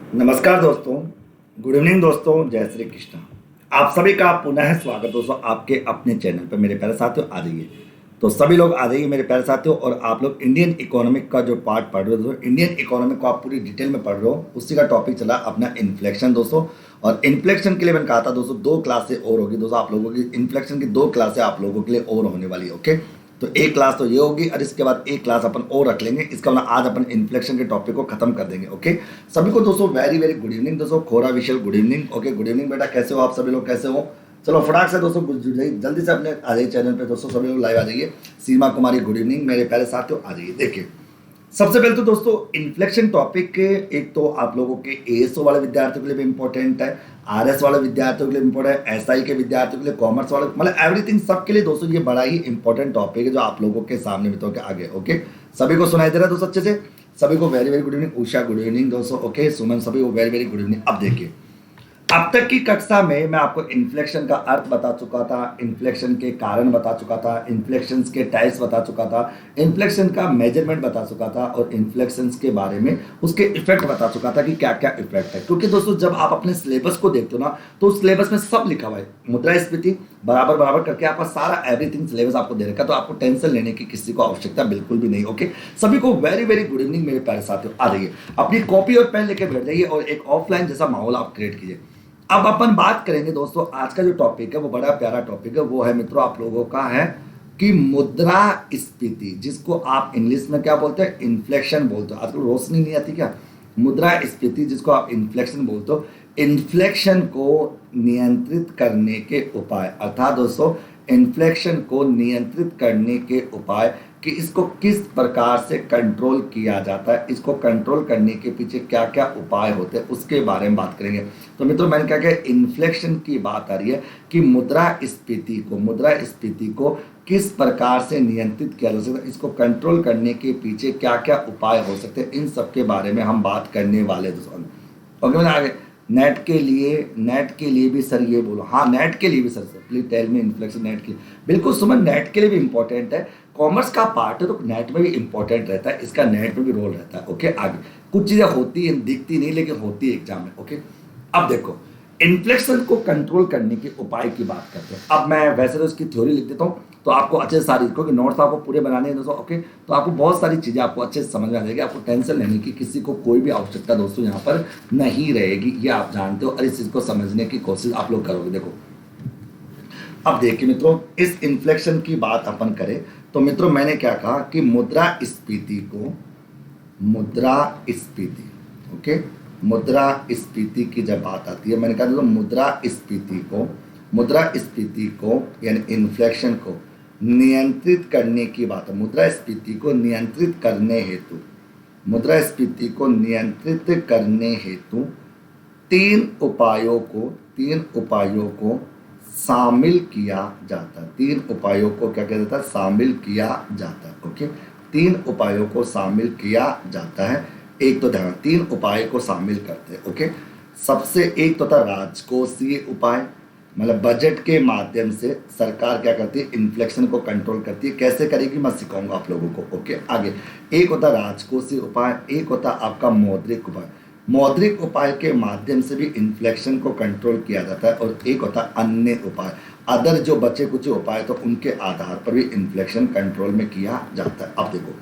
नमस्कार दोस्तों। Good evening दोस्तों। जय श्री कृष्णा। आप सभी का पुनः स्वागत दोस्तों आपके अपने चैनल पर। मेरे प्यारे साथियों आ जाइए, तो सभी लोग आ जाइए मेरे प्यारे साथियों। और आप लोग इंडियन इकोनॉमिक का जो पार्ट पढ़ रहे हो दोस्तों, इंडियन इकोनॉमिक को आप पूरी डिटेल में पढ़ रहे हो, उसी का टॉपिक चला अपना इन्फ्लेक्शन दोस्तों। और इन्फ्लेक्शन के लिए मैंने कहा था दोस्तों 2 क्लासें और होगी दोस्तों आप लोगों की। इन्फ्लेक्शन की 2 क्लासें आप लोगों के लिए और होने वाली है। ओके, तो एक क्लास तो ये होगी और इसके बाद एक क्लास अपन और रख लेंगे। इसका मतलब आज अपन इन्फ्लेक्शन के टॉपिक को खत्म कर देंगे। ओके, सभी को दोस्तों वेरी वेरी गुड इवनिंग दोस्तों। खोरा Vishal good evening. Okay, good evening बेटा, कैसे हो आप सभी लोग, कैसे हो? चलो फटाक से दोस्तों जल्दी से अपने आ जाइए चैनल पे दोस्तों, सभी लोग लाइव आ जाइए। सीमा कुमारी गुड इवनिंग। मेरे प्यारे साथियों आ जाइए। देखिए, सबसे पहले तो दोस्तों इन्फ्लेक्शन टॉपिक के एक तो आप लोगों के एएसओ वाले विद्यार्थियों के लिए भी इंपॉर्टेंट है, आरएस वाले विद्यार्थियों के लिए इंपॉर्टेंट है, एसआई के विद्यार्थियों के लिए, कॉमर्स वाले, मतलब एवरीथिंग सबके लिए दोस्तों ये बड़ा ही इंपॉर्टेंट टॉपिक है जो आप लोगों के सामने मित्रों के आगे। ओके, सभी को सुनाई दे रहा है दोस्तों अच्छे से? सभी को very very good evening. Usha good evening दोस्तों। ओके, सुमन सभी को वेरी वेरी गुड इवनिंग। अब देखिए, अब तक की कक्षा में मैं आपको इन्फ्लेक्शन का अर्थ बता चुका था, इन्फ्लेक्शन के कारण बता चुका था, इन्फ्लेक्शन के टाइप्स बता चुका था, इन्फ्लेक्शन का मेजरमेंट बता चुका था और इन्फ्लेक्शन के बारे में उसके इफेक्ट बता चुका था कि क्या क्या इफेक्ट है। क्योंकि दोस्तों जब आप अपने सिलेबस को देखते हो ना, तो उस सिलेबस में सब लिखा हुआ है, मुद्रास्फीति बराबर बराबर करके आपका सारा एवरीथिंग सिलेबस आपको दे रखा है। तो आपको टेंशन लेने की किसी को आवश्यकता बिल्कुल भी नहीं। ओके, सभी को वेरी वेरी गुड इवनिंग मेरे प्यारे साथियों। आ जाइए, अपनी कॉपी और पेन लेके बैठ जाइए और एक ऑफलाइन जैसा माहौल आप क्रिएट कीजिए। अब अपन बात करेंगे दोस्तों, आज का जो टॉपिक है वो बड़ा प्यारा टॉपिक है। वो है मित्रों आप लोगों का है कि मुद्रास्फीति, जिसको आप इंग्लिश में क्या बोलते हैं, इन्फ्लेक्शन बोलते हो। आजकल रोशनी नहीं आती क्या? मुद्रास्फीति जिसको आप इन्फ्लेक्शन बोलते हो, इन्फ्लेक्शन को नियंत्रित करने के उपाय, अर्थात दोस्तों इन्फ्लेक्शन को नियंत्रित करने के उपाय कि इसको किस प्रकार से कंट्रोल किया जाता है, इसको कंट्रोल करने के पीछे क्या क्या उपाय होते हैं, उसके बारे में बात करेंगे। तो मित्रों मैंने क्या कहा, इन्फ्लेक्शन की बात आ रही है कि मुद्रास्फीति को किस प्रकार से नियंत्रित किया जा सकता है, इसको कंट्रोल करने के पीछे क्या क्या उपाय हो सकते हैं, इन सब के बारे में हम बात करने वाले दोस्तों। ओके, मैंने आगे नेट के लिए भी सर ये बोलो। हाँ, नेट के लिए भी sir please tell me inflection NET के लिए। बिल्कुल सुमन, नेट के लिए भी इंपॉर्टेंट है। कॉमर्स का पार्ट है तो नेट में भी इंपॉर्टेंट रहता है, इसका नेट में भी रोल रहता है। ओके, आगे कुछ चीज़ें होती हैं, दिखती नहीं लेकिन होती है एग्जाम में। ओके, अब देखो इन्फ्लेक्शन को कंट्रोल करने के उपाय की बात करते हैं। अब मैं वैसे तो इसकी थ्योरी लिख देता हूँ तो आपको अच्छे से सारी, क्योंकि नोट्स आपको पूरे बनाने हैं दोस्तों। ओके, तो आपको बहुत सारी चीज़ें आपको अच्छे से समझ में आ जाएगी। आपको टेंशन लेने की किसी को कोई भी आवश्यकता दोस्तों यहाँ पर नहीं रहेगी, ये आप जानते हो। और इस चीज़ को समझने की कोशिश आप लोग करोगे। देखो, अब देखिए मित्रों, इस इन्फ्लेक्शन की बात अपन करें तो मित्रों मैंने क्या कहा कि मुद्रास्फीति, ओके, मुद्रास्फीति की जब बात आती है, मैंने कहा तो मुद्रास्फीति को यानी इन्फ्लेक्शन को नियंत्रित करने की बात है। मुद्रास्फीति को नियंत्रित करने हेतु तीन उपायों को शामिल किया जाता है। तीन उपायों को क्या कहता है, शामिल किया जाता है। ओके, तीन उपायों को शामिल किया जाता है। एक तो ध्यान, तीन उपाय को शामिल करते हैं। ओके, सबसे एक तो था राजकोषीय उपाय, मतलब बजट के माध्यम से सरकार क्या करती है, इन्फ्लेक्शन को कंट्रोल करती है। कैसे करेगी मैं सिखाऊंगा आप लोगों को। ओके, आगे एक होता राजकोषीय उपाय, एक होता आपका मौद्रिक उपाय। मौद्रिक उपाय के माध्यम से भी इन्फ्लेक्शन को कंट्रोल किया जाता है। और एक होता अन्य उपाय, अदर जो बचे कुछ उपाय तो उनके आधार पर भी इन्फ्लेक्शन कंट्रोल में किया जाता है। अब देखो,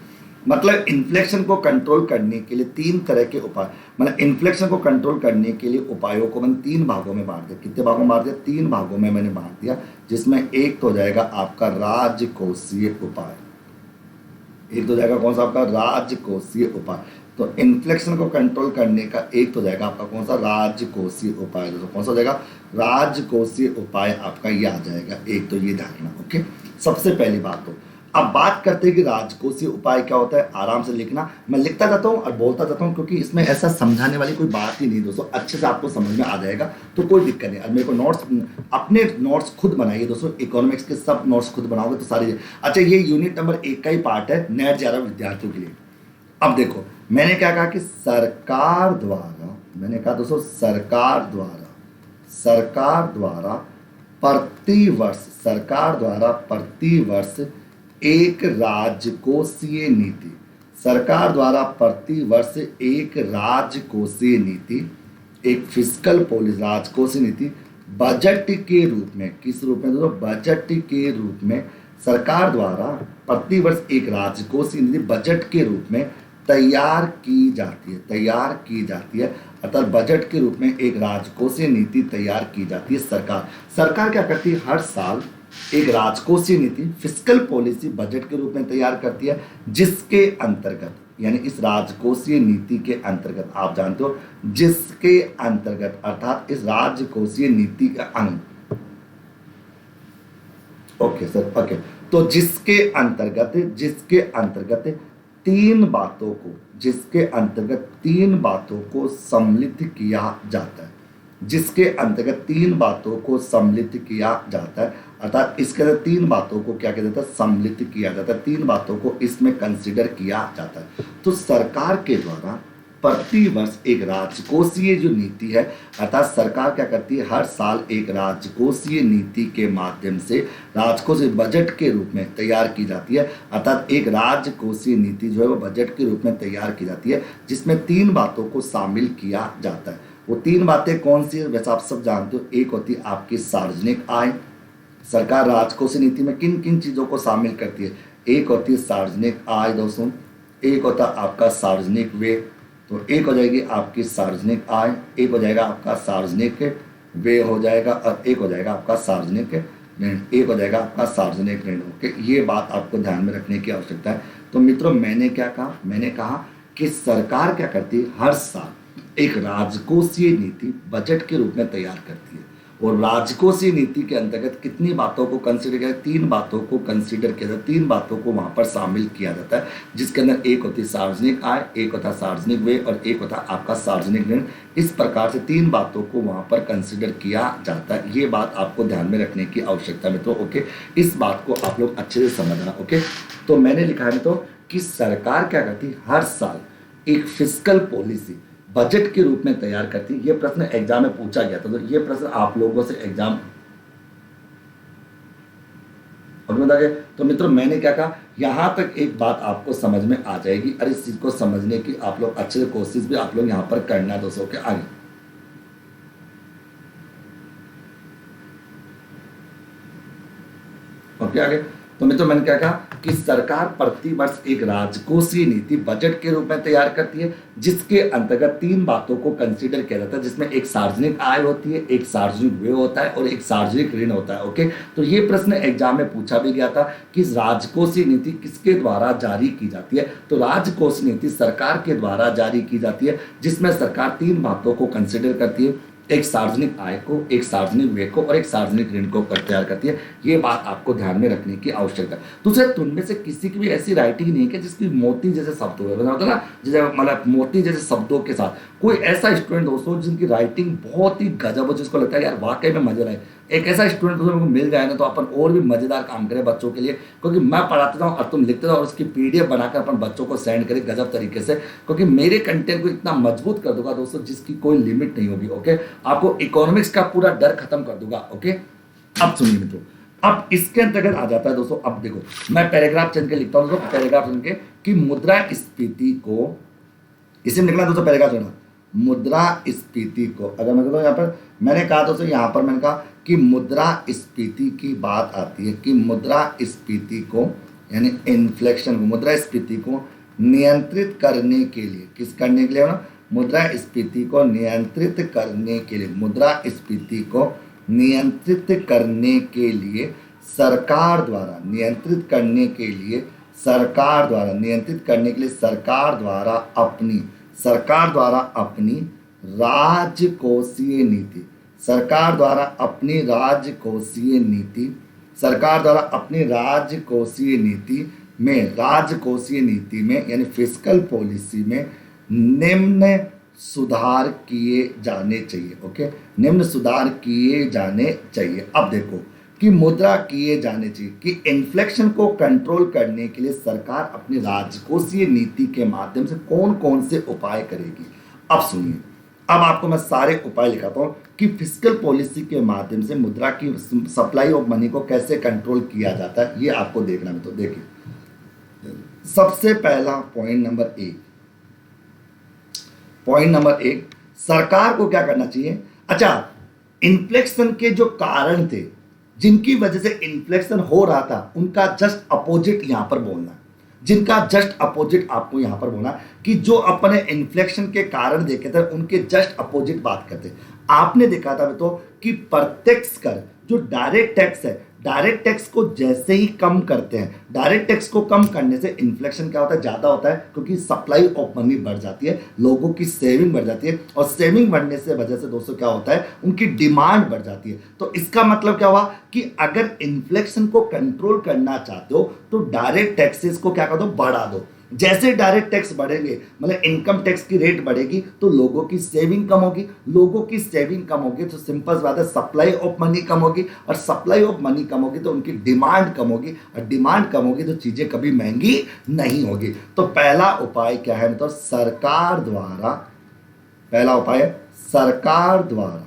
मतलब इन्फ्लेक्शन को कंट्रोल करने के लिए तीन तरह के उपाय, मतलब इन्फ्लेक्शन को कंट्रोल करने के लिए उपायों को मैंने तीन भागों में बांट दिया। कितने भागों में बांट दिया? तीन भागों में मैंने बांट दिया, जिसमें एक तो हो जाएगा आपका राजकोषीय उपाय। एक तो जाएगा कौन सा आपका राजकोषीय उपाय। तो इन्फ्लेक्शन को कंट्रोल करने का एक तो जाएगा आपका कौन सा, राजकोषीय उपाय। तो कौन सा जाएगा, राजकोषीय उपाय आपका ये आ जाएगा। एक तो ये ध्यान रखना। ओके, सबसे पहली बात तो अब बात करते हैं कि राजकोषीय उपाय क्या होता है। आराम से लिखना, मैं लिखता जाता हूँ और बोलता जाता हूँ, क्योंकि इसमें ऐसा समझाने वाली कोई बात ही नहीं दोस्तों, अच्छे से आपको समझ में आ जाएगा तो कोई दिक्कत नहीं। और मेरे को नोट्स, अपने नोट्स खुद बनाइए दोस्तों, इकोनॉमिक्स के सब नोट्स खुद बनाओगे तो सारी। अच्छा, ये यूनिट नंबर 1 का ही पार्ट है नेट 11 विद्यार्थियों के लिए। अब देखो, मैंने क्या कहा कि सरकार द्वारा, मैंने कहा दोस्तों सरकार द्वारा प्रतिवर्ष एक राजकोषीय नीति, सरकार द्वारा प्रति वर्ष एक राजकोषीय नीति, एक फिस्कल पॉलिसी, राजकोषीय नीति बजट के रूप में, किस रूप में दोस्तों? बजट के रूप में सरकार द्वारा प्रति वर्ष एक राजकोषीय नीति बजट के रूप में तैयार की जाती है, तैयार की जाती है। अर्थात बजट के रूप में एक राजकोषीय नीति तैयार की जाती है। सरकार क्या करती है? हर साल एक राजकोषीय नीति, फिस्कल पॉलिसी बजट के रूप में तैयार करती है, जिसके अंतर्गत, यानी इस राजकोषीय नीति के अंतर्गत, आप जानते हो जिसके अंतर्गत, अर्थात इस राजकोषीय नीति का अंग, ओके सर, ओके, तो जिसके अंतर्गत तीन बातों को सम्मिलित किया जाता है, जिसके अंतर्गत तीन बातों को सम्मिलित किया जाता है। अर्थात इसके अंदर तीन बातों को क्या किया जाता है? सम्मिलित किया जाता है, तीन बातों को इसमें कंसीडर किया जाता है। तो सरकार के द्वारा प्रति वर्ष एक राजकोषीय जो नीति है, अर्थात सरकार क्या करती है? हर साल एक राजकोषीय नीति के माध्यम से राजकोषीय बजट के रूप में तैयार की जाती है। अर्थात एक राजकोषीय नीति जो है वो बजट के रूप में तैयार की जाती है, जिसमें तीन बातों को शामिल किया जाता है। वो तीन बातें कौन सी है? वैसे आप सब जानते हो। एक होती है आपकी सार्वजनिक आय। सरकार राजकोषीय नीति में किन किन चीज़ों को शामिल करती है? एक होती है सार्वजनिक आय दोस्तों, एक होता है आपका सार्वजनिक व्यय। तो एक हो जाएगी आपकी सार्वजनिक आय, एक हो जाएगा आपका सार्वजनिक व्यय हो जाएगा, और एक हो जाएगा आपका सार्वजनिक ऋण, एक हो जाएगा आपका सार्वजनिक ऋण। ओके, ये बात आपको ध्यान में रखने की आवश्यकता है। तो मित्रों, मैंने क्या कहा? मैंने कहा कि सरकार क्या करती है? हर साल एक राजकोषीय नीति बजट के रूप में तैयार करती है, और राजकोषीय नीति के अंतर्गत कितनी बातों को कंसीडर किया? तीन बातों को कंसीडर किया जाता है, तीन बातों को वहां पर शामिल किया जाता है, जिसके अंदर एक होती है सार्वजनिक आय, एक होता है सार्वजनिक व्यय, और एक होता है आपका सार्वजनिक ऋण। इस प्रकार से तीन बातों को वहां पर कंसीडर किया जाता है। ये बात आपको ध्यान में रखने की आवश्यकता है मित्रों। ओके, इस बात को आप लोग अच्छे से समझना। ओके, तो मैंने लिखा है मित्रों कि सरकार क्या करती है? हर साल एक फिस्कल पॉलिसी बजट के रूप में तैयार करती है। ये प्रश्न एग्जाम में पूछा गया था, तो ये प्रश्न आप लोगों से एग्जाम और बता गए। तो मित्रों, मैंने क्या कहा? यहां तक एक बात आपको समझ में आ जाएगी, और इस चीज को समझने की आप लोग अच्छे से कोशिश भी आप लोग यहां पर करना दोस्तों के आगे। ओके, आगे। तो मित्रों, मैंने क्या कहा कि सरकार प्रति वर्ष एक राजकोषीय नीति बजट के रूप में तैयार करती है, जिसके अंतर्गत तीन बातों को कंसीडर किया जाता है, जिसमें एक सार्वजनिक आय होती है, एक सार्वजनिक व्यय होता है, और एक सार्वजनिक ऋण होता है। ओके, तो ये प्रश्न एग्जाम में पूछा भी गया था कि राजकोषीय नीति किसके द्वारा जारी की जाती है? तो राजकोषीय नीति सरकार के द्वारा जारी की जाती है, जिसमें सरकार तीन बातों को कंसीडर करती है, एक सार्वजनिक आय को, एक सार्वजनिक व्यय को, और एक सार्वजनिक ऋण को तैयार करती है। ये बात आपको ध्यान में रखने की आवश्यकता है। दूसरे, तुम में से किसी की भी ऐसी राइटिंग नहीं है कि मोती जैसे शब्द हो, होता ना, जैसे मतलब मोती जैसे शब्दों के साथ कोई ऐसा स्टूडेंट दोस्तों जिनकी राइटिंग बहुत ही गजब हो, जिसको लगता है यार वाकई में मजे आए। एक ऐसा स्टूडेंट दोस्तों को मिल जाए ना, तो अपन और भी मजेदार काम करें बच्चों के लिए, क्योंकि मैं पढ़ाता हूँ और तुम लिखते जाओ, और उसकी PDF बनाकर अपन बच्चों को सेंड करें गजब तरीके से, क्योंकि मेरे कंटेंट को इतना मजबूत कर दूंगा दोस्तों जिसकी कोई लिमिट नहीं होगी। ओके, आपको इकोनॉमिक्स का पूरा डर खत्म कर दूंगा। ओके, अब सुनिए मित्रों, अब इसके अंतर्गत आ जाता है दोस्तों। अब देखो, मैं पैराग्राफ चुन के लिखता हूँ दोस्तों, पैराग्राफ चुन के कि मुद्रास्फीति को, इसे निकला दोस्तों पैराग्राफ चुना, मुद्रास्फीति को, अगर मैं कहता हूँ यहाँ पर, मैंने कहा दोस्तों यहाँ पर मैंने कहा कि मुद्रास्फीति की बात आती है, कि मुद्रास्फीति को यानी इन्फ्लेशन को, मुद्रास्फीति को नियंत्रित करने के लिए, किस करने के लिए ना? मुद्रास्फीति को नियंत्रित करने के लिए, मुद्रास्फीति को नियंत्रित करने के लिए सरकार द्वारा, नियंत्रित करने के लिए सरकार द्वारा, नियंत्रित करने के लिए सरकार द्वारा अपनी राजकोषीय नीति, सरकार द्वारा अपनी राजकोषीय नीति, सरकार द्वारा अपनी राजकोषीय नीति में यानी फिस्कल पॉलिसी में निम्न सुधार किए जाने चाहिए। ओके, निम्न सुधार किए जाने चाहिए। अब देखो कि मुद्रा किए जाने चाहिए, कि इन्फ्लेशन को कंट्रोल करने के लिए सरकार अपनी राजकोषीय नीति के माध्यम से कौन कौन से उपाय करेगी। अब सुनिए, अब आपको मैं सारे उपाय लिखाता हूँ कि फिस्कल पॉलिसी के माध्यम से मुद्रा की सप्लाई ऑफ मनी को कैसे कंट्रोल किया जाता है, ये आपको देखना है। तो देखिए, सबसे पहला पॉइंट नंबर 1 सरकार को क्या करना चाहिए। अच्छा, इन्फ्लेक्शन के जो कारण थे जिनकी वजह से इन्फ्लेक्शन हो रहा था उनका जस्ट अपोजिट यहां पर बोलना, जिनका जस्ट अपोजिट आपको यहां पर बोलना कि जो अपने इन्फ्लेक्शन के कारण देखे थे उनके जस्ट अपोजिट बात करते। आपने देखा था तो कि प्रत्यक्ष कर जो डायरेक्ट टैक्स है, डायरेक्ट टैक्स को जैसे ही कम करते हैं, डायरेक्ट टैक्स को कम करने से इन्फ्लेक्शन क्या होता है, ज्यादा होता है, क्योंकि सप्लाई ऑफ मनी बढ़ जाती है, लोगों की सेविंग बढ़ जाती है, और सेविंग बढ़ने से वजह से दोस्तों क्या होता है, उनकी डिमांड बढ़ जाती है। तो इसका मतलब क्या हुआ कि अगर इन्फ्लेक्शन को कंट्रोल करना चाहते हो तो डायरेक्ट टैक्सेस को क्या कर दो, बढ़ा दो। जैसे डायरेक्ट टैक्स बढ़ेंगे, मतलब इनकम टैक्स की रेट बढ़ेगी तो लोगों की सेविंग कम होगी, लोगों की सेविंग कम होगी तो सिंपल बात है सप्लाई ऑफ मनी कम होगी, और सप्लाई ऑफ मनी कम होगी तो उनकी डिमांड कम होगी, और डिमांड कम होगी तो चीजें कभी महंगी नहीं होगी। तो पहला उपाय क्या है, मतलब सरकार द्वारा, पहला उपाय है सरकार द्वारा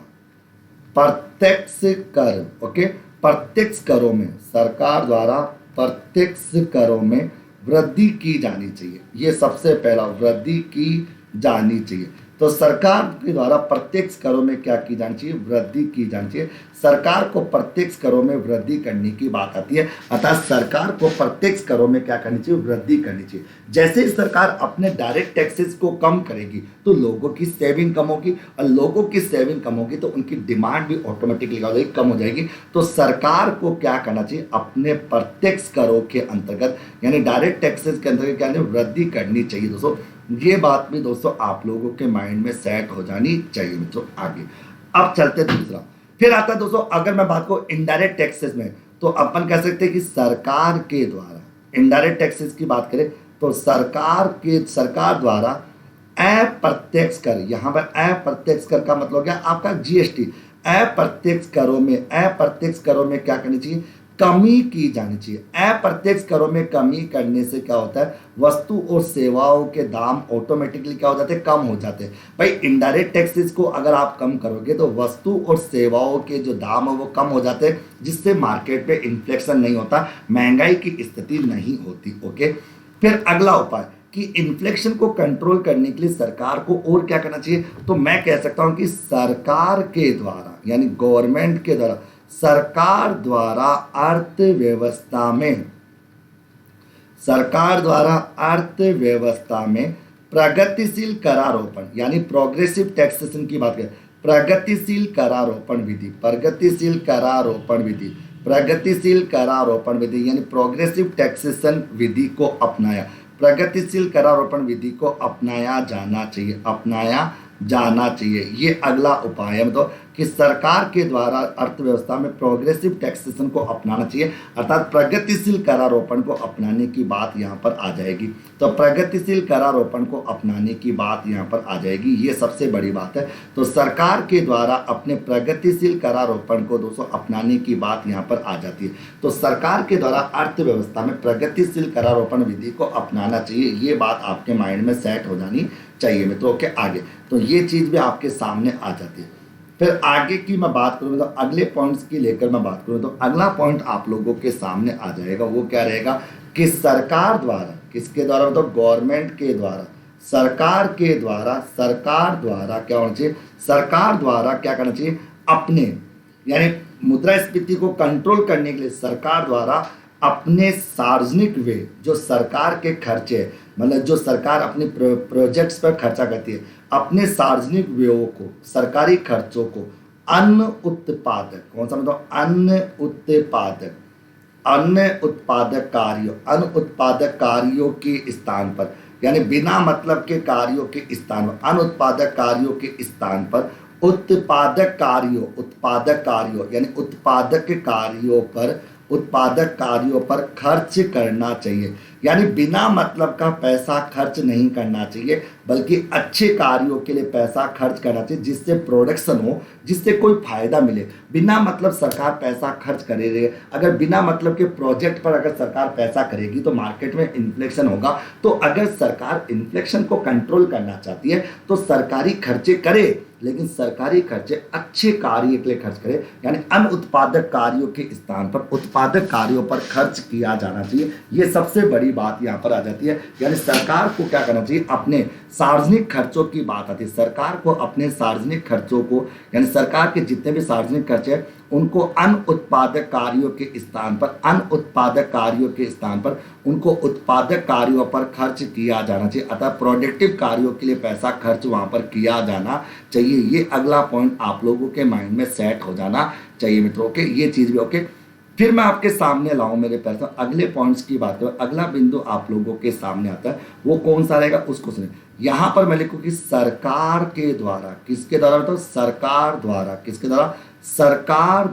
प्रत्यक्ष कर, ओके, प्रत्यक्ष करों में, सरकार द्वारा प्रत्यक्ष करों में वृद्धि की जानी चाहिए। ये सबसे पहला, वृद्धि की जानी चाहिए। तो सरकार के द्वारा प्रत्यक्ष करों में क्या की जानी चाहिए, वृद्धि की जानी चाहिए। सरकार को प्रत्यक्ष करों में वृद्धि करने की बात आती है, अतः सरकार को प्रत्यक्ष करों में क्या करनी चाहिए, वृद्धि करनी चाहिए। जैसे ही सरकार अपने डायरेक्ट टैक्सेस को कम करेगी तो लोगों की सेविंग कम होगी, और लोगों की सेविंग कम होगी तो उनकी डिमांड भी ऑटोमेटिकली हो जाएगी, कम हो जाएगी। तो सरकार को क्या करना चाहिए, अपने प्रत्यक्ष करों के अंतर्गत यानी डायरेक्ट टैक्सेस के अंतर्गत क्या वृद्धि करनी चाहिए। दोस्तों ये बात भी दोस्तों आप लोगों के माइंड में सेट हो जानी चाहिए। मित्रों आगे अब चलते दूसरा, फिर आता है दोस्तों, अगर मैं बात करूं इनडायरेक्ट टैक्सेस में तो अपन कह सकते हैं कि सरकार के द्वारा इनडायरेक्ट टैक्सेस की बात करें तो सरकार द्वारा अप्रत्यक्ष कर, यहां पर अप्रत्यक्ष कर का मतलब क्या, आपका जीएसटी। अप्रत्यक्ष करों में क्या करनी चाहिए, कमी की जानी चाहिए। अप्रत्यक्ष करों में कमी करने से क्या होता है, वस्तु और सेवाओं के दाम ऑटोमेटिकली क्या हो जाते हैं, कम हो जाते हैं। भाई इनडायरेक्ट टैक्सेस को अगर आप कम करोगे तो वस्तु और सेवाओं के जो दाम है वो कम हो जाते हैं, जिससे मार्केट पे इन्फ्लेक्शन नहीं होता, महंगाई की स्थिति नहीं होती। ओके, फिर अगला उपाय कि इन्फ्लेक्शन को कंट्रोल करने के लिए सरकार को और क्या करना चाहिए, तो मैं कह सकता हूं कि सरकार के द्वारा यानी गवर्नमेंट के द्वारा, सरकार द्वारा अर्थव्यवस्था में प्रगतिशील करारोपण यानी प्रोग्रेसिव टैक्सेशन की बात करें, प्रगतिशील करारोपण विधि यानी प्रोग्रेसिव टैक्सेशन विधि को अपनाया, प्रगतिशील करारोपण विधि को अपनाया जाना चाहिए। ये अगला उपाय है, मतलब कि सरकार के द्वारा अर्थव्यवस्था में प्रोग्रेसिव टैक्सेशन को अपनाना चाहिए, अर्थात प्रगतिशील करारोपण को अपनाने की बात यहाँ पर आ जाएगी। तो प्रगतिशील करारोपण को अपनाने की बात यहाँ पर आ जाएगी, ये सबसे बड़ी बात है। तो सरकार के द्वारा अपने प्रगतिशील करारोपण को दोस्तों अपनाने की बात यहाँ पर आ जाती है। तो सरकार के द्वारा अर्थव्यवस्था में प्रगतिशील करारोपण विधि को अपनाना चाहिए, ये बात आपके माइंड में सेट हो जानी चाहिए मित्रों के आगे। तो ये चीज भी आपके सामने आ जाती है। फिर आगे की मैं बात करूँ तो अगले पॉइंट्स की लेकर मैं बात करूँ तो अगला पॉइंट आप लोगों के सामने आ जाएगा, वो क्या रहेगा कि सरकार द्वारा, किसके द्वारा, मतलब गवर्नमेंट के द्वारा, सरकार द्वारा क्या होना चाहिए, सरकार द्वारा क्या करना चाहिए, अपने यानी मुद्रास्फीति को कंट्रोल करने के लिए सरकार द्वारा अपने सार्वजनिक व्यय, जो सरकार के खर्चे मतलब जो सरकार अपने प्रोजेक्ट्स पर खर्चा करती है, अपने सार्वजनिक व्ययों को, सरकारी खर्चों को अन्न उत्पादक, कौन सा मतलब अन्न उत्पादक कार्यों के स्थान पर यानी बिना मतलब के कार्यों के स्थान पर, अन्न उत्पादक कार्यों के स्थान पर उत्पादक कार्यों यानी उत्पादक कार्यों पर खर्च करना चाहिए। यानी बिना मतलब का पैसा खर्च नहीं करना चाहिए, बल्कि अच्छे कार्यों के लिए पैसा खर्च करना चाहिए, जिससे प्रोडक्शन हो, जिससे कोई फायदा मिले। बिना मतलब सरकार पैसा खर्च करे रहे, अगर बिना मतलब के प्रोजेक्ट पर अगर सरकार पैसा करेगी तो मार्केट में इन्फ्लेक्शन होगा। तो अगर सरकार इन्फ्लेक्शन को कंट्रोल करना चाहती है तो सरकारी खर्चे करे, लेकिन सरकारी खर्चे अच्छे कार्य के लिए खर्च करें, यानी अनुत्पादक कार्यों के स्थान पर उत्पादक कार्यों पर खर्च किया जाना चाहिए। ये सबसे बड़ी बात यहाँ पर आ जाती है। यानी सरकार को क्या करना चाहिए, अपने सार्वजनिक खर्चों की बात आती है, सरकार को अपने सार्वजनिक खर्चों को, यानी सरकार के जितने भी सार्वजनिक खर्चे हैं उनको अनुत्पादक कार्यों के स्थान पर उनको उत्पादक कार्यों पर खर्च किया जाना चाहिए। अतः प्रोडक्टिव कार्यों के लिए पैसा खर्च वहां पर किया जाना चाहिए। ये अगला पॉइंट आप लोगों के माइंड में सेट हो जाना चाहिए मित्रों। ओके, ये चीज भी ओके। फिर मैं आपके सामने लाऊं मेरे पैसा, अगले पॉइंट्स की बात करूं, अगला बिंदु आप लोगों के सामने आता है, वो कौन सा रहेगा उसको सुनिए। यहां पर मैं लिखूं कि सरकार के द्वारा, किसके द्वारा, मतलब सरकार द्वारा, किसके द्वारा, सरकार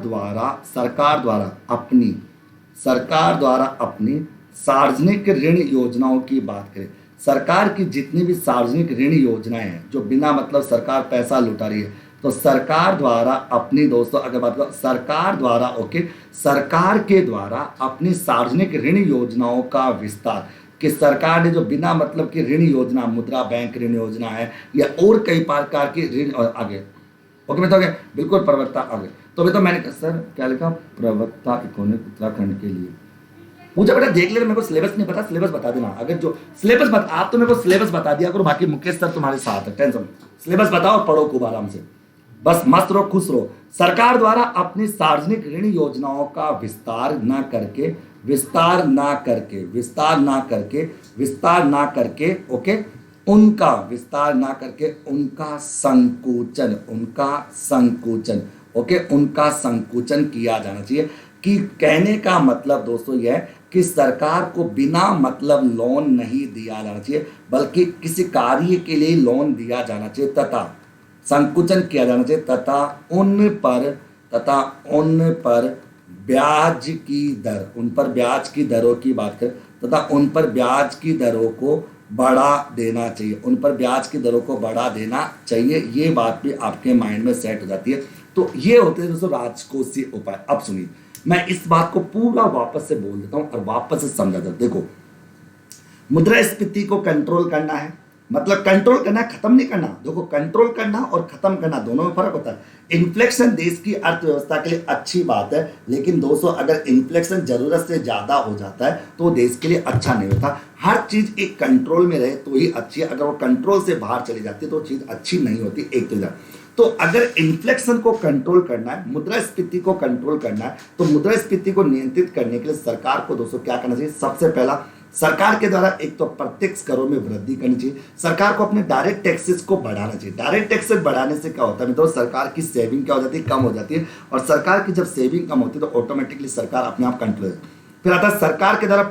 द्वारा अपनी सार्वजनिक ऋण योजनाओं की बात करें। सरकार की जितनी भी सार्वजनिक ऋण योजनाएं हैं जो बिना मतलब सरकार पैसा लुटा रही है, तो सरकार द्वारा अपनी, दोस्तों अगर मतलब सरकार द्वारा, ओके, सरकार के द्वारा अपनी सार्वजनिक ऋण योजनाओं का विस्तार, कि सरकार ने जो बिना मतलब की ऋण योजना, मुद्रा बैंक ऋण योजना है या और कई प्रकार की ऋण, और आगे ओके मैं तो आगे बिल्कुल प्रवक्ता आगे, तो अभी तो मैंने कहा सर क्या लिखा, प्रवक्ता इकोनॉमिक उत्तराखंड के लिए। मुझे बेटा देख ले, मेरे को सिलेबस नहीं पता, सिलेबस बता देना। अगर जो सिलेबस बता, आप तो मेरे को सिलेबस बता दिया करो, बाकी मुकेश सर तुम्हारे साथ है, टेंशन। सिलेबस बताओ और पढ़ो खूब आराम से, बस मस्त रहो, खुश रहो। सरकार द्वारा अपनी सार्वजनिक ऋण योजनाओं का विस्तार ना करके ओके, उनका संकुचन किया जाना चाहिए। कि कहने का मतलब दोस्तों यह है कि सरकार को बिना मतलब लोन नहीं दिया जाना चाहिए, बल्कि किसी कार्य के लिए लोन दिया जाना चाहिए तथा संकुचन किया जाना चाहिए, तथा उन पर ब्याज की दरों की बात करें, तथा उन पर ब्याज की दरों को बढ़ा देना चाहिए। ये बात भी आपके माइंड में सेट हो जाती है। तो ये होते हैं दोस्तों राजकोषीय उपाय। अब सुनिए, मैं इस बात को पूरा वापस से बोल देता हूं और वापस से समझा देता हूं। देखो, मुद्रास्फीति को कंट्रोल करना है, मतलब कंट्रोल करना है, खत्म नहीं करना। देखो, कंट्रोल करना और खत्म करना दोनों में फर्क होता है। इन्फ्लेक्शन देश की अर्थव्यवस्था के लिए अच्छी बात है, लेकिन दोस्तों अगर इन्फ्लेक्शन जरूरत से ज्यादा हो जाता है तो देश के लिए अच्छा नहीं होता। हर चीज एक कंट्रोल में रहे तो ही अच्छी है, अगर वो कंट्रोल से बाहर चली जाती है तो चीज अच्छी नहीं होती। एक तो अगर इन्फ्लेक्शन को कंट्रोल करना है, मुद्रास्फीति को कंट्रोल करना है, तो मुद्रास्फीति को नियंत्रित करने के लिए सरकार को दोस्तों क्या करना चाहिए, सबसे पहला सरकार के द्वारा एक तो प्रत्यक्ष करों में वृद्धि करनी चाहिए। सरकार को अपने डायरेक्ट टैक्सेस को बढ़ाना चाहिए। डायरेक्ट टैक्सेस बढ़ाने से क्या होता है, तो सरकार की सेविंग क्या हो जाती है, कम हो जाती है, और सरकार की जब सेविंग कम होती है तो ऑटोमेटिकली सरकार अपने आप कंट्रोल। फिर आता है सरकार के द्वारा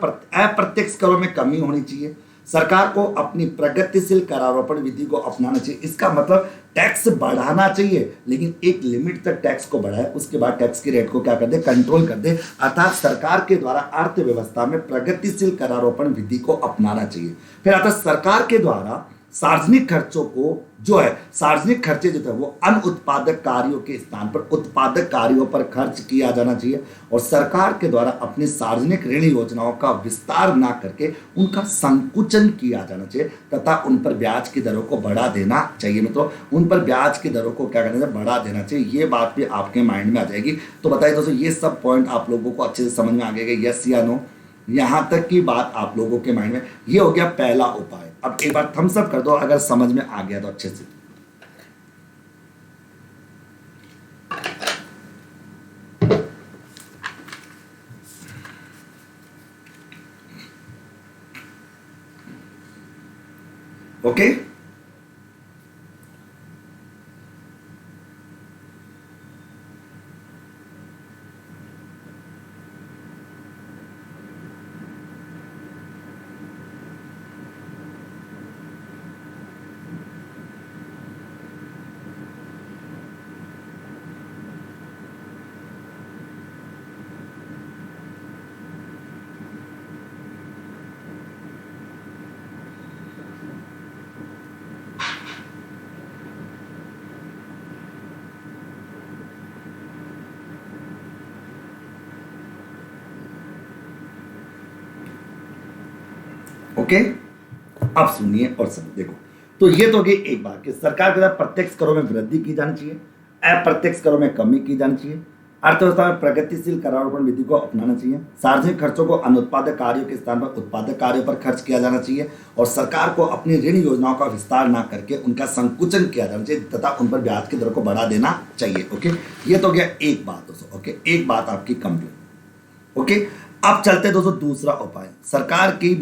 अप्रत्यक्ष करों में कमी होनी चाहिए। सरकार को अपनी प्रगतिशील करारोपण विधि को अपनाना चाहिए। इसका मतलब टैक्स बढ़ाना चाहिए, लेकिन एक लिमिट तक टैक्स को बढ़ाए, उसके बाद टैक्स की रेट को क्या कर दे, कंट्रोल कर दे। अर्थात सरकार के द्वारा अर्थव्यवस्था में प्रगतिशील करारोपण विधि को अपनाना चाहिए। फिर आता है सरकार के द्वारा सार्वजनिक खर्चों को जो है, सार्वजनिक खर्चे जो है वो अनुत्पादक कार्यों के स्थान पर उत्पादक कार्यों पर खर्च किया जाना चाहिए। और सरकार के द्वारा अपनी सार्वजनिक ऋण योजनाओं का विस्तार ना करके उनका संकुचन किया जाना चाहिए, तथा उन पर ब्याज की दरों को बढ़ा देना चाहिए। मतलब उन पर ब्याज की दरों को क्या करना चाहिए, बढ़ा देना चाहिए। ये बात भी आपके माइंड में आ जाएगी। तो बताइए दोस्तों, ये सब पॉइंट आप लोगों को अच्छे से समझ में आ गया, यस या नो? यहां तक की बात आप लोगों के माइंड में, ये हो गया पहला उपाय। अब एक बार थम्स अप कर दो अगर समझ में आ गया तो अच्छे से। ओके, ओके, अब सुनिए और समझ। देखो, तो ये तो होगी एक बात कि सरकार के द्वारा प्रत्यक्ष करों में वृद्धि की जानी चाहिए, अप्रत्यक्ष करों में कमी की जानी चाहिए, अर्थव्यवस्था में प्रगतिशील करारोपण विधि को अपनाना चाहिए, सार्वजनिक खर्चों को अनुत्पादक कार्यों के स्थान पर उत्पादक कार्यों पर खर्च किया जाना चाहिए और सरकार को अपनी ऋण योजनाओं का विस्तार ना करके उनका संकुचन किया जाना चाहिए तथा उन पर ब्याज की दर को बढ़ा देना चाहिए। ओके, ये तो गया एक बात दोस्तों। ओके, एक बात आपकी कंप्लीट। ओके, अब चलते दोस्तों दूसरा उपाय, सरकार की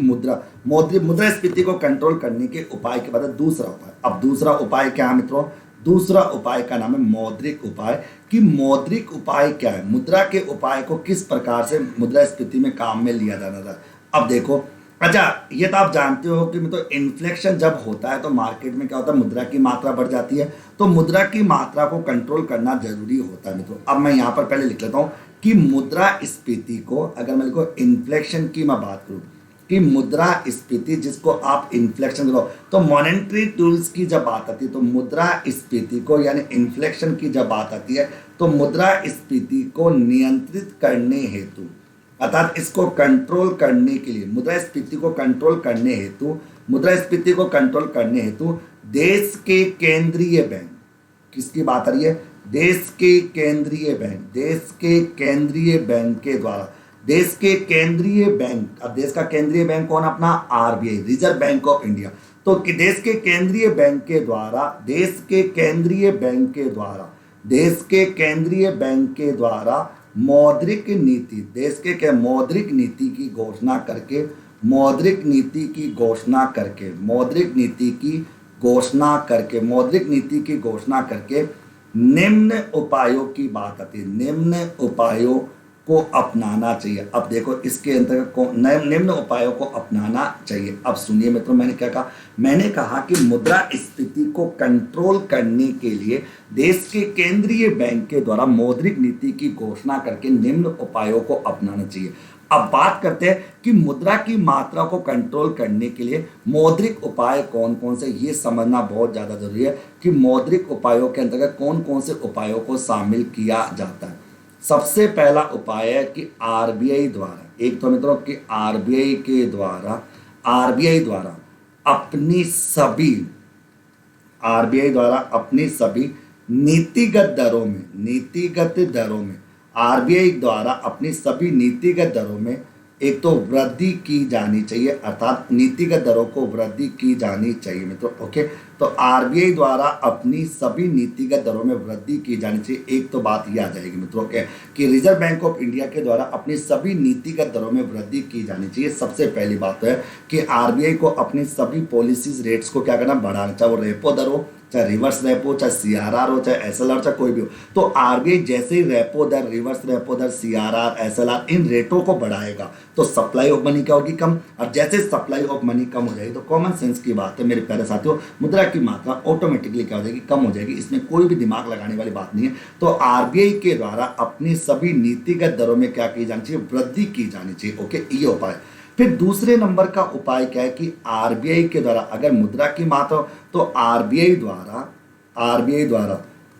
मुद्रास्फीति को कंट्रोल करने के उपाय के बाद दूसरा उपाय। अब दूसरा उपाय क्या है मित्रों? दूसरा उपाय का नाम है मौद्रिक उपाय। कि मौद्रिक उपाय क्या है, मुद्रा के उपाय को किस प्रकार से मुद्रास्फीति में काम में लिया जाना था। अब देखो, अच्छा ये तो आप जानते हो कि मतलब इन्फ्लेशन जब होता है तो मार्केट में क्या होता है, मुद्रा की मात्रा बढ़ जाती है, तो मुद्रा की मात्रा को कंट्रोल करना जरूरी होता है मित्रों। अब मैं यहाँ पर पहले लिख लेता हूँ कि मुद्रास्फीति को, अगर मैं लिखो इन्फ्लेशन की मैं बात करूँ कि मुद्रास्फीति जिसको आप इन्फ्लेशन करो, तो मॉनेटरी टूल्स की जब बात आती है तो मुद्रास्फीति को यानी इन्फ्लेशन की जब बात आती है तो मुद्रास्फीति को नियंत्रित करने हेतु, अर्थात इसको कंट्रोल करने के लिए, मुद्रास्फीति को कंट्रोल करने हेतु देश के केंद्रीय बैंक, किसकी बात आ रही है? देश के केंद्रीय बैंक के द्वारा, देश के केंद्रीय बैंक, अब देश का केंद्रीय बैंक कौन? अपना RBI, reserve bank of India. तो देश के केंद्रीय बैंक के द्वारा मौद्रिक नीति, देश के मौद्रिक नीति की घोषणा करके निम्न उपायों की बात आती है, निम्न उपायों को अपनाना चाहिए। अब देखो इसके अंतर्गत निम्न उपायों को अपनाना चाहिए। अब सुनिए मित्रों, मैंने क्या कहा? मैंने कहा कि मुद्रास्फीति को कंट्रोल करने के लिए देश के केंद्रीय बैंक के द्वारा मौद्रिक नीति की घोषणा करके निम्न उपायों को अपनाना चाहिए। अब बात करते हैं कि मुद्रा की मात्रा को कंट्रोल करने के लिए मौद्रिक उपाय कौन कौन से, ये समझना बहुत ज़्यादा जरूरी है कि मौद्रिक उपायों के अंतर्गत कौन कौन से उपायों को शामिल किया जाता है। सबसे पहला उपाय है कि आरबीआई द्वारा, एक तो मित्रों कि आरबीआई द्वारा अपनी सभी नीतिगत दरों में एक तो वृद्धि की जानी चाहिए, अर्थात नीतिगत दरों को वृद्धि की जानी चाहिए मित्रों। ओके, तो आरबीआई द्वारा अपनी सभी नीतिगत दरों में वृद्धि की जानी चाहिए। एक तो बात ये आ जाएगी मित्रों कि रिजर्व बैंक ऑफ इंडिया के द्वारा अपनी सभी नीतिगत दरों में वृद्धि की जानी चाहिए। सबसे पहली बात है कि आरबीआई को अपनी सभी पॉलिसीज रेट्स को क्या करना, बढ़ाना, चाहे वो रेपो दर हो, चाहे रिवर्स रेपो, चाहे सीआरआर हो, चाहे एसएलआर, चाहे कोई भी हो। तो आरबीआई जैसे ही रेपो दर, रिवर्स रेपो दर, सीआरआर, एसएलआर इन रेटों को बढ़ाएगा तो सप्लाई ऑफ मनी क्या होगी, कम। और जैसे सप्लाई ऑफ मनी कम हो जाएगी तो कॉमन सेंस की बात है मेरे प्यारे साथियों, मुद्रा की मात्रा ऑटोमेटिकली क्या हो जाएगी, कम हो जाएगी। इसमें कोई भी दिमाग लगाने वाली बात नहीं है। तो आरबीआई के द्वारा अपनी सभी नीतिगत दरों में क्या की जानी चाहिए, वृद्धि की जानी चाहिए। ओके, ये उपाय। फिर दूसरे नंबर का उपाय क्या है कि आरबीआई के द्वारा अगर मुद्रा की मात्रा हो तो आरबीआई द्वारा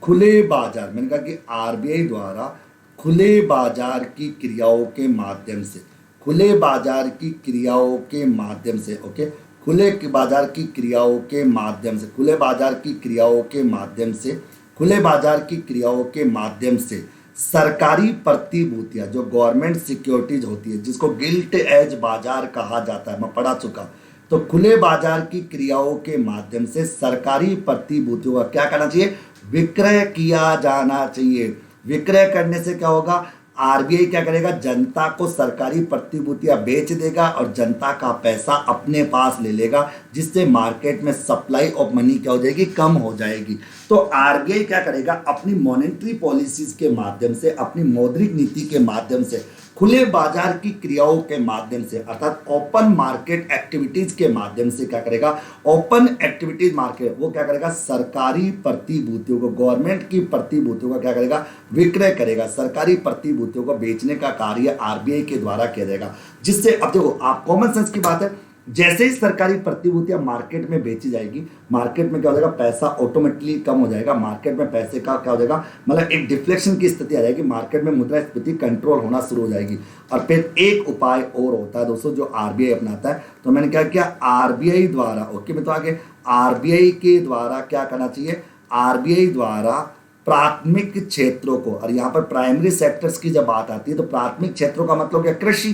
खुले बाजार, मैंने कहा कि आरबीआई द्वारा खुले बाजार की क्रियाओं के माध्यम से, खुले बाजार की क्रियाओं के माध्यम से, ओके, खुले बाजार की क्रियाओं के माध्यम से, खुले बाजार की क्रियाओं के माध्यम से, खुले बाजार की क्रियाओं के माध्यम से सरकारी प्रतिभूतियां, जो गवर्नमेंट सिक्योरिटीज होती है, जिसको गिल्ट एज बाजार कहा जाता है, मैं पढ़ा चुका। तो खुले बाजार की क्रियाओं के माध्यम से सरकारी प्रतिभूतियों का क्या करना चाहिए, विक्रय किया जाना चाहिए। विक्रय करने से क्या होगा, आरबीआई क्या करेगा, जनता को सरकारी प्रतिभूतियां बेच देगा और जनता का पैसा अपने पास ले लेगा, जिससे मार्केट में सप्लाई ऑफ मनी क्या हो जाएगी, कम हो जाएगी। तो आरबीआई क्या करेगा, अपनी मॉनेटरी पॉलिसीज के माध्यम से, अपनी मौद्रिक नीति के माध्यम से, खुले बाजार की क्रियाओं के माध्यम से, अर्थात ओपन मार्केट एक्टिविटीज के माध्यम से क्या करेगा, ओपन एक्टिविटीज मार्केट, वो क्या करेगा, सरकारी प्रतिभूतियों को, गवर्नमेंट की प्रतिभूतियों का क्या करेगा, विक्रय करेगा। सरकारी प्रतिभूतियों को बेचने का कार्य आरबीआई के द्वारा किया जाएगा। जिससे अब देखो, आप कॉमन सेंस की बात है, जैसे ही सरकारी प्रतिभूतियां मार्केट में बेची जाएगी, मार्केट में क्या हो जाएगा, पैसा ऑटोमेटिकली कम हो जाएगा। मार्केट में पैसे का क्या हो जाएगा, मतलब एक डिफ्लेक्शन की स्थिति आ जाएगी, मार्केट में मुद्रास्फीति कंट्रोल होना शुरू हो जाएगी। और फिर एक उपाय और होता है दोस्तों जो आरबीआई अपनाता है। तो मैंने क्या किया, आरबीआई द्वारा, ओके मैं तो आगे, आरबीआई के द्वारा क्या करना चाहिए, आरबीआई द्वारा प्राथमिक क्षेत्रों को, और यहाँ पर प्राइमरी सेक्टर्स की जब बात आती है तो प्राथमिक क्षेत्रों का मतलब क्या, कृषि।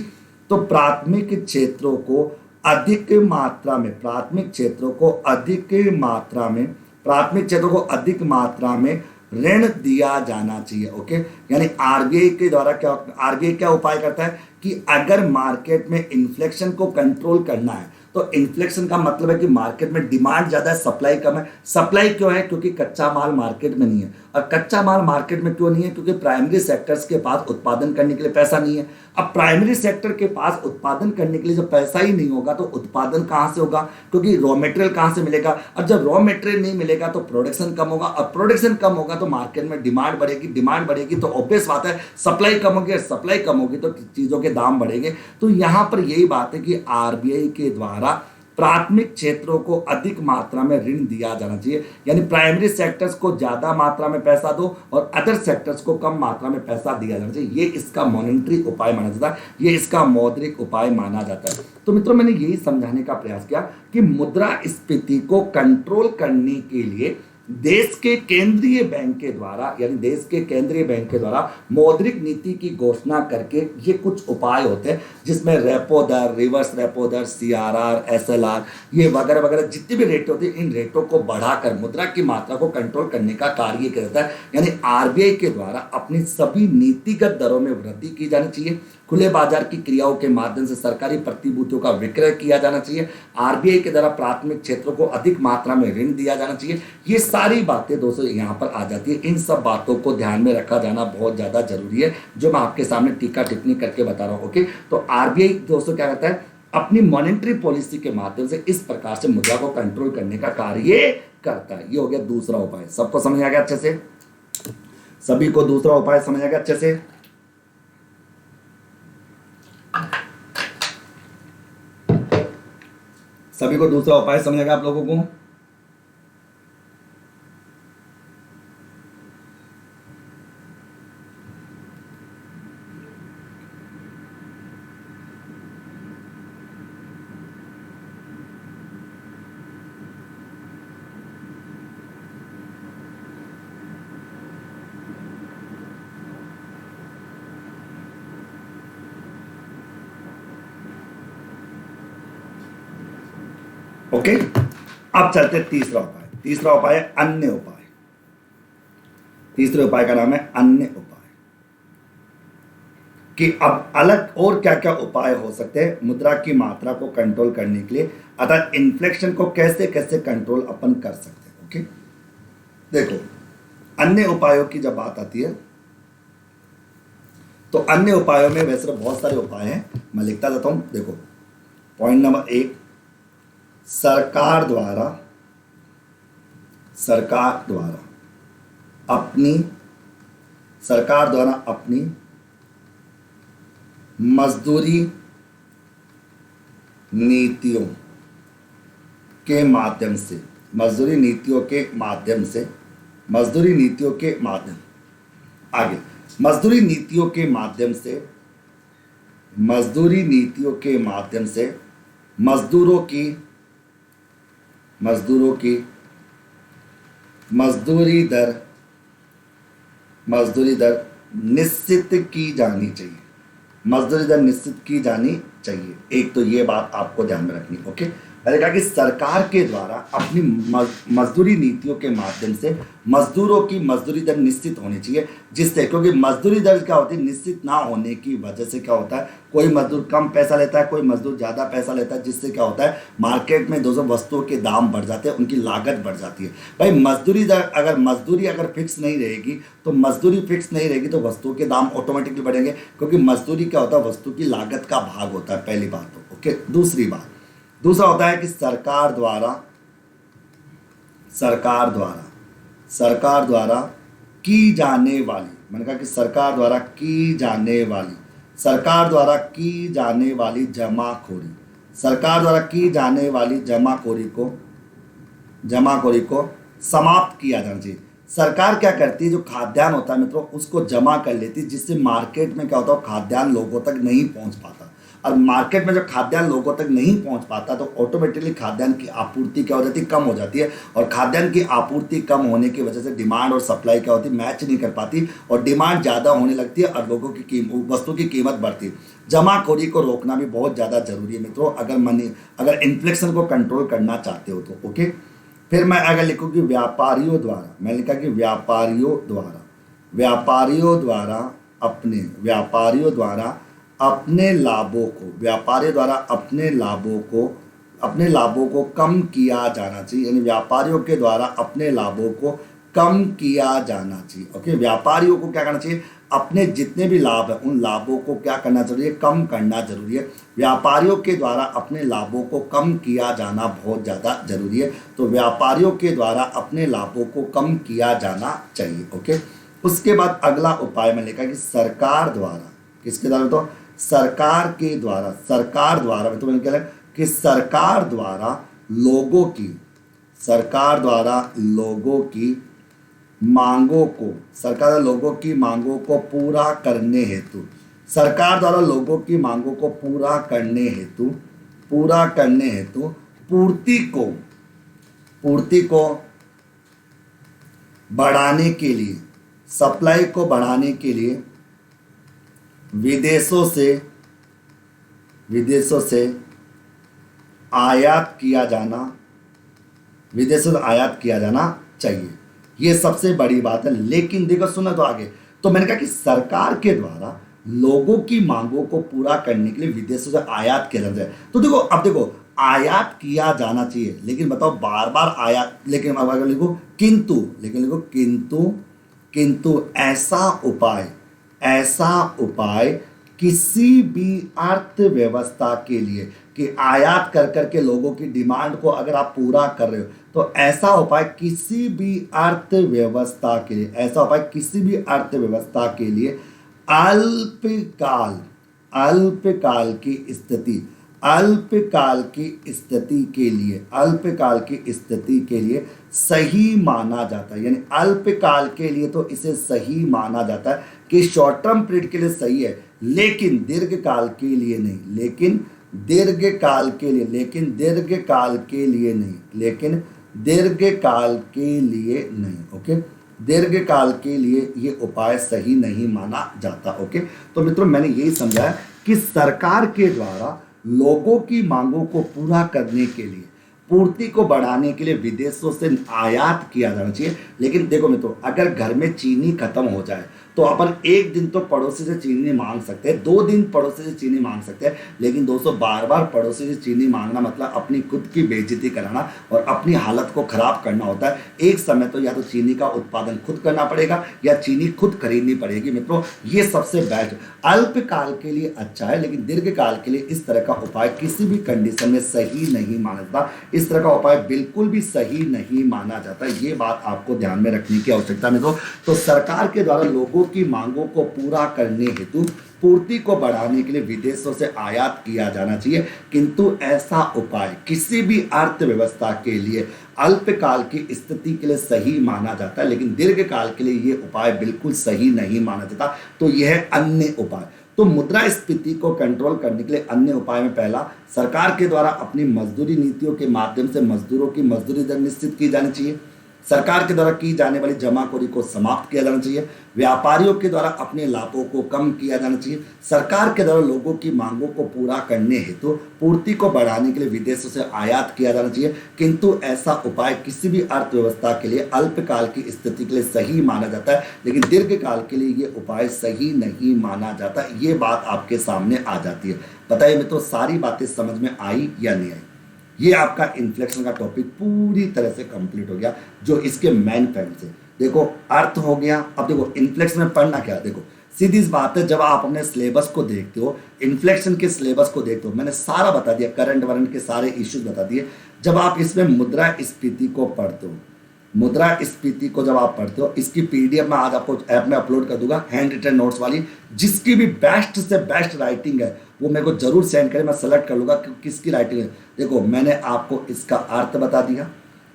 तो प्राथमिक क्षेत्रों को अधिक मात्रा में, प्राथमिक क्षेत्रों को अधिक मात्रा में, प्राथमिक क्षेत्रों को अधिक मात्रा में ऋण दिया जाना चाहिए। ओके, यानी आरबीआई के द्वारा क्या, आरबीआई क्या उपाय करता है कि अगर मार्केट में इन्फ्लेशन को कंट्रोल करना है, तो इन्फ्लेशन का मतलब है कि मार्केट में डिमांड ज्यादा है, सप्लाई कम है। सप्लाई क्यों है, क्योंकि कच्चा माल मार्केट में नहीं है। और कच्चा माल मार्केट में क्यों नहीं है, क्योंकि प्राइमरी सेक्टर्स के पास उत्पादन करने के लिए पैसा नहीं है। अब प्राइमरी सेक्टर के पास उत्पादन करने के लिए जब पैसा ही नहीं होगा तो उत्पादन कहां से होगा, क्योंकि रॉ मटेरियल कहां से मिलेगा। अब जब रॉ मटेरियल नहीं मिलेगा तो प्रोडक्शन कम होगा, और प्रोडक्शन कम होगा तो मार्केट में डिमांड बढ़ेगी, डिमांड बढ़ेगी तो ऑब्वियस बात है सप्लाई कम होगी, सप्लाई कम होगी तो चीजों के दाम बढ़ेंगे। तो यहां पर यही बात है कि आरबीआई के द्वारा प्राथमिक क्षेत्रों को अधिक मात्रा में ऋण दिया जाना चाहिए, यानी प्राइमरी सेक्टर्स को ज्यादा मात्रा में पैसा दो और अदर सेक्टर्स को कम मात्रा में पैसा दिया जाना चाहिए। ये इसका मॉनेटरी उपाय माना जाता है, ये इसका मौद्रिक उपाय माना जाता है। तो मित्रों, मैंने यही समझाने का प्रयास किया कि मुद्रास्फीति को कंट्रोल करने के लिए देश के केंद्रीय बैंक के द्वारा, यानी देश के केंद्रीय बैंक के द्वारा मौद्रिक नीति की घोषणा करके ये कुछ उपाय होते हैं, जिसमें रेपो दर, रिवर्स रेपो दर, सीआरआर, एसएलआर, ये वगैरह वगैरह जितने भी रेट होते हैं, इन रेटों को बढ़ाकर मुद्रा की मात्रा को कंट्रोल करने का कार्य किया जाता है। यानी आरबीआई के द्वारा अपनी सभी नीतिगत दरों में वृद्धि की जानी चाहिए, खुले बाजार की क्रियाओं के माध्यम से सरकारी प्रतिभूतियों का विक्रय किया जाना चाहिए, आरबीआई के द्वारा प्राथमिक क्षेत्रों को अधिक मात्रा में ऋण दिया जाना चाहिए। ये सारी बातें दोस्तों यहाँ पर आ जाती है। इन सब बातों को ध्यान में रखा जाना बहुत ज्यादा जरूरी है, जो मैं आपके सामने टीका टिप्पणी करके बता रहा हूँ। ओके, तो आरबीआई दोस्तों क्या करता है, अपनी मॉनेटरी पॉलिसी के माध्यम से इस प्रकार से मुद्रा को कंट्रोल करने का कार्य करता है। ये हो गया दूसरा उपाय। सबको समझ आ गया अच्छे से, सभी को दूसरा उपाय समझ आ गया अच्छे से। सभी को दूसरा उपाय समझेगा आप लोगों को। ओके, अब चलते हैं तीसरा उपाय। तीसरा उपाय है अन्य उपाय। तीसरे उपाय का नाम है अन्य उपाय, कि अब अलग और क्या क्या उपाय हो सकते हैं मुद्रा की मात्रा को कंट्रोल करने के लिए, अर्थात इन्फ्लेशन को कैसे कैसे कंट्रोल अपन कर सकते हैं। ओके, देखो अन्य उपायों की जब बात आती है तो अन्य उपायों में वैसे बहुत सारे उपाय हैं, मैं लिखता जाता हूं। देखो, पॉइंट नंबर 1, सरकार द्वारा अपनी मजदूरी नीतियों के माध्यम से, मजदूरी नीतियों के माध्यम से मजदूरों की मजदूरी दर निश्चित की जानी चाहिए। मजदूरी दर निश्चित की जानी चाहिए। एक तो ये बात आपको ध्यान में रखनी। ओके, मैंने कहा कि सरकार के द्वारा अपनी मजदूरी नीतियों के माध्यम से मजदूरों की मजदूरी दर निश्चित होनी चाहिए, जिससे, क्योंकि मजदूरी दर क्या होती है, निश्चित ना होने की वजह से क्या होता है, कोई मजदूर कम पैसा लेता है, कोई मजदूर ज़्यादा पैसा लेता है, जिससे क्या होता है मार्केट में दोस्तों वस्तुओं के दाम बढ़ जाते हैं, उनकी लागत बढ़ जाती है। भाई मजदूरी दर मजदूरी अगर फिक्स नहीं रहेगी तो वस्तुओं के दाम ऑटोमेटिकली बढ़ेंगे, क्योंकि मजदूरी क्या होता है, वस्तु की लागत का भाग होता है, पहली बात तो। ओके, दूसरा होता है कि सरकार द्वारा की जाने वाली, मैंने कहा कि सरकार द्वारा की जाने वाली जमाखोरी को समाप्त किया जाना चाहिए। सरकार क्या करती है, जो खाद्यान्न होता है मित्रों उसको जमा कर लेती है, जिससे मार्केट में क्या होता है, खाद्यान्न लोगों तक नहीं पहुंच पाता। और मार्केट में जब खाद्यान्न लोगों तक नहीं पहुंच पाता तो ऑटोमेटिकली खाद्यान्न की आपूर्ति क्या हो जाती है, कम हो जाती है। और खाद्यान्न की आपूर्ति कम होने की वजह से डिमांड और सप्लाई क्या होती है, मैच नहीं कर पाती और डिमांड ज़्यादा होने लगती है और लोगों की वस्तु की कीमत बढ़ती है। जमाखोरी को रोकना भी बहुत ज़्यादा जरूरी है मित्रों, अगर इन्फ्लेशन को कंट्रोल करना चाहते हो तो। ओके, फिर मैं अगर लिखूँ कि व्यापारियों द्वारा, मैं लिखा कि व्यापारियों द्वारा अपने लाभों को कम किया जाना चाहिए, यानी व्यापारियों के द्वारा अपने लाभों को कम किया जाना चाहिए। ओके, व्यापारियों को क्या करना चाहिए, अपने जितने भी लाभ है उन लाभों को क्या करना जरूरी है, कम करना जरूरी है। व्यापारियों के द्वारा अपने लाभों को कम किया जाना बहुत ज़्यादा जरूरी है। तो व्यापारियों के द्वारा अपने लाभों को कम किया जाना चाहिए। ओके, उसके बाद अगला उपाय में लिखा कि सरकार द्वारा, किसके द्वारा, तो सरकार द्वारा तो मैंने क्या लिखा कि सरकार द्वारा लोगों की मांगों को पूरा करने हेतु पूर्ति को बढ़ाने के लिए, सप्लाई को बढ़ाने के लिए विदेशों से आयात किया जाना चाहिए। ये सबसे बड़ी बात है। लेकिन देखो, सुना तो आगे, तो मैंने कहा कि सरकार के द्वारा लोगों की मांगों को पूरा करने के लिए विदेशों से आयात किया जाना चाहिए। तो देखो, अब देखो, आयात किया जाना चाहिए, लेकिन बताओ बार बार आयात, लेकिन अब अगर लिखो किंतु ऐसा उपाय किसी भी अर्थव्यवस्था के लिए, कि आयात कर करके लोगों की डिमांड को अगर आप पूरा कर रहे हो, तो ऐसा उपाय किसी भी अर्थव्यवस्था के लिए अल्पकाल की स्थिति के लिए सही माना जाता है। यानी अल्पकाल के लिए तो इसे सही माना जाता है कि शॉर्ट टर्म पीरियड के लिए सही है, लेकिन दीर्घकाल के लिए नहीं, लेकिन दीर्घकाल के लिए नहीं। ओके, दीर्घकाल के लिए ये उपाय सही नहीं माना जाता। ओके, तो मित्रों मैंने यही समझाया कि सरकार के द्वारा लोगों की मांगों को पूरा करने के लिए, पूर्ति को बढ़ाने के लिए विदेशों से आयात किया जाना चाहिए। लेकिन देखो मित्रों, अगर घर में चीनी खत्म हो जाए तो अपन एक दिन तो पड़ोसी से चीनी मांग सकते हैं, 2 दिन पड़ोसी से चीनी मांग सकते हैं, लेकिन दोस्तों बार बार पड़ोसी से चीनी मांगना मतलब अपनी खुद की बेइज्जती कराना और अपनी हालत को खराब करना होता है। एक समय तो या तो चीनी का उत्पादन खुद करना पड़ेगा या चीनी खुद खरीदनी पड़ेगी। मित्रों ये सबसे बेस्ट, अल्पकाल के लिए अच्छा है, लेकिन दीर्घकाल के लिए इस तरह का उपाय किसी भी कंडीशन में सही नहीं माना जाता। इस तरह का उपाय बिल्कुल भी सही नहीं माना जाता। ये बात आपको ध्यान में रखने की आवश्यकता है मित्रों। तो सरकार के द्वारा लोगों की मांगों को पूरा करने हेतु पूर्ति को बढ़ाने के लिए विदेशों से आयात किया जाना चाहिए, किंतु ऐसा उपाय किसी भी अर्थव्यवस्था के लिए अल्पकाल की स्थिति के लिए सही माना जाता है, लेकिन दीर्घकाल के लिए ये उपाय बिल्कुल सही नहीं माना जाता। तो यह है अन्य उपाय। तो मुद्रास्फीति को कंट्रोल करने के लिए अन्य उपाय में पहला, सरकार के द्वारा अपनी मजदूरी नीतियों के माध्यम से मजदूरों की मजदूरी दर निश्चित की जानी चाहिए। सरकार के द्वारा की जाने वाली जमाखोरी को समाप्त किया जाना चाहिए। व्यापारियों के द्वारा अपने लाभों को कम किया जाना चाहिए। सरकार के द्वारा लोगों की मांगों को पूरा करने हेतु पूर्ति को बढ़ाने के लिए विदेशों से आयात किया जाना चाहिए, किंतु ऐसा उपाय किसी भी अर्थव्यवस्था के लिए अल्पकाल की स्थिति के लिए सही माना जाता है, लेकिन दीर्घकाल के लिए ये उपाय सही नहीं माना जाता। ये बात आपके सामने आ जाती है। बताइए मित्रों, सारी बातें समझ में आई या नहीं आई? ये आपका इन्फ्लेक्शन का टॉपिक पूरी तरह से कंप्लीट हो गया, जो इसके मेन पॉइंट्स है। देखो अर्थ हो गया। अब देखो इन्फ्लेक्शन में पढ़ना क्या है। देखो सीधी सी बात है, जब आप अपने सिलेबस को देखते हो, इन्फ्लेक्शन के सिलेबस को देखते हो, मैंने सारा बता दिया, करंट वरंट के सारे इश्यूज बता दिए। जब आप इसमें मुद्रास्फीति को पढ़ते हो, मुद्रास्फीति को जब आप पढ़ते हो, इसकी पीडीएफ मैं आज आपको ऐप में अपलोड कर दूंगा, हैंड रिटन नोट्स वाली, जिसकी भी बेस्ट से बेस्ट राइटिंग है वो मेरे को जरूर सेंड करें, मैं सेलेक्ट कर लूँगा कि किसकी राइटिंग है। देखो मैंने आपको इसका अर्थ बता दिया,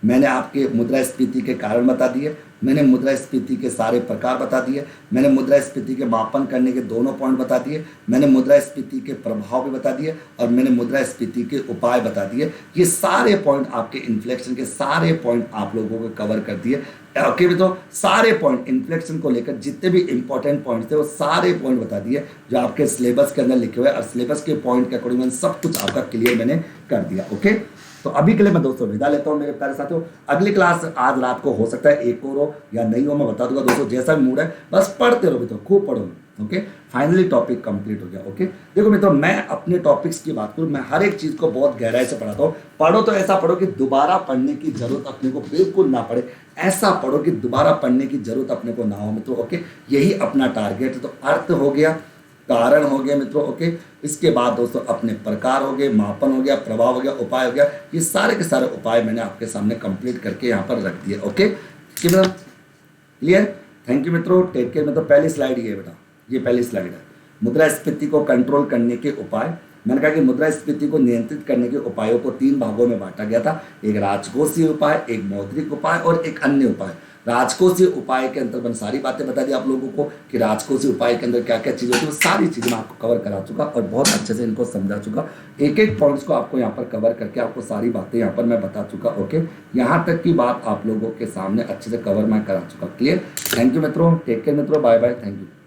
मैंने आपके मुद्रास्फीति के कारण बता दिए, मैंने मुद्रास्फीति के सारे प्रकार बता दिए, मैंने मुद्रास्फीति के मापन करने के दोनों पॉइंट बता दिए, मैंने मुद्रास्फीति के प्रभाव भी बता दिए और मैंने मुद्रास्फीति के उपाय बता दिए। ये सारे पॉइंट आपके इन्फ्लेक्शन के सारे पॉइंट आप लोगों को कवर कर दिए। ओके भी, तो सारे पॉइंट इन्फ्लेक्शन को लेकर जितने भी इंपॉर्टेंट पॉइंट थे वो सारे पॉइंट बता दिए जो आपके सिलेबस के अंदर लिखे हुए, और सिलेबस के पॉइंट के अकॉर्डिंग सब कुछ आपका क्लियर मैंने कर दिया। ओके, तो अभी के लिए मैं दोस्तों विदा लेता हूँ मेरे प्यारे साथियों। अगली क्लास आज रात को हो सकता है एक और हो या नहीं हो, मैं बता दूंगा दोस्तों, जैसा भी मूड है बस पढ़ते रहो मित्रों, खूब पढ़ो। ओके, फाइनली टॉपिक कंप्लीट हो गया। ओके, देखो मित्रों, मैं अपने टॉपिक्स की बात करूँ, मैं हर एक चीज़ को बहुत गहराई से पढ़ाता हूँ। पढ़ो तो ऐसा पढ़ो कि दोबारा पढ़ने की जरूरत अपने को बिल्कुल ना पड़े, ऐसा पढ़ो कि दोबारा पढ़ने की जरूरत अपने को ना हो मित्रों। ओके, यही अपना टारगेट है। तो अर्थ हो गया, कारण हो गया मित्रों। ओके, इसके बाद दोस्तों अपने प्रकार हो गए, मापन हो गया, प्रभाव हो गया, उपाय हो गया। ये सारे के सारे उपाय मैंने आपके सामने कंप्लीट करके यहाँ पर रख दिए। Okay, clear? थैंक यू मित्रों, टेक केयर। मित्रों पहली स्लाइड ये बेटा, ये पहली स्लाइड है, मुद्रास्फीति को कंट्रोल करने के उपाय। मैंने कहा कि मुद्रास्फीति को नियंत्रित करने के उपायों को 3 भागों में बांटा गया था, एक राजकोषीय उपाय, एक मौद्रिक उपाय और एक अन्य उपाय। राजकोषीय उपाय के अंदर मैंने सारी बातें बता दी आप लोगों को कि राजकोषीय उपाय के अंदर क्या क्या चीज़ होती है, वो सारी चीज़ें मैं आपको कवर करा चुका और बहुत अच्छे से इनको समझा चुका। एक एक पॉइंट्स को आपको यहाँ पर कवर करके आपको सारी बातें यहाँ पर मैं बता चुका। ओके, यहाँ तक की बात आप लोगों के सामने अच्छे से कवर मैं करा चुका। क्लियर? थैंक यू मित्रों, टेक केयर मित्रों, बाय बाय, थैंक यू।